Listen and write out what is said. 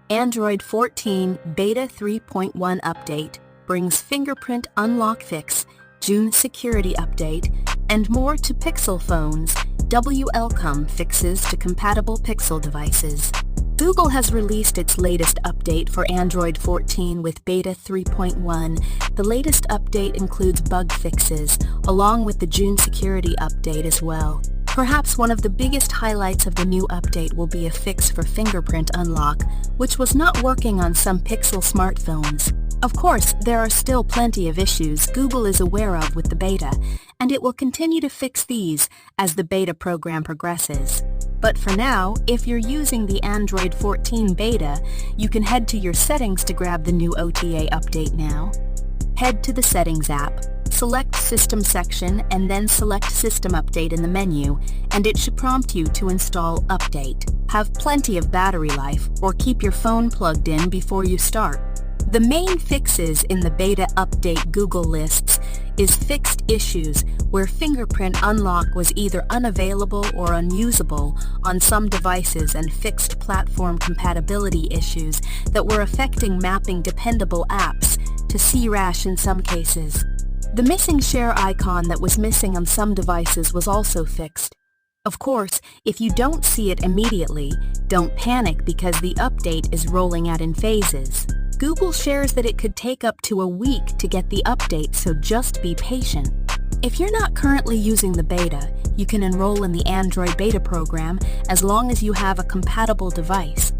Android 14 Beta 3.1 update brings fingerprint unlock fix, June security update, and more to Pixel phones. WLCOM fixes to compatible Pixel devices. Google has released its latest update for Android 14 with Beta 3.1. The latest update includes bug fixes, along with the June security update as well. Perhaps one of the biggest highlights of the new update will be a fix for fingerprint unlock, which was not working on some Pixel smartphones. Of course, there are still plenty of issues Google is aware of with the beta, and it will continue to fix these as the beta program progresses. But for now, if you're using the Android 14 beta, you can head to your settings to grab the new OTA update now. Head to the Settings app, select System section, and then select System Update in the menu, and it should prompt you to install Update. Have plenty of battery life, or keep your phone plugged in before you start. The main fixes in the beta update Google lists is fixed issues where fingerprint unlock was either unavailable or unusable on some devices, and fixed platform compatibility issues that were affecting mapping dependable apps to CRASH in some cases. The missing share icon that was missing on some devices was also fixed. Of course, if you don't see it immediately, don't panic because the update is rolling out in phases. Google shares that it could take up to a week to get the update, so just be patient. If you're not currently using the beta, you can enroll in the Android beta program as long as you have a compatible device.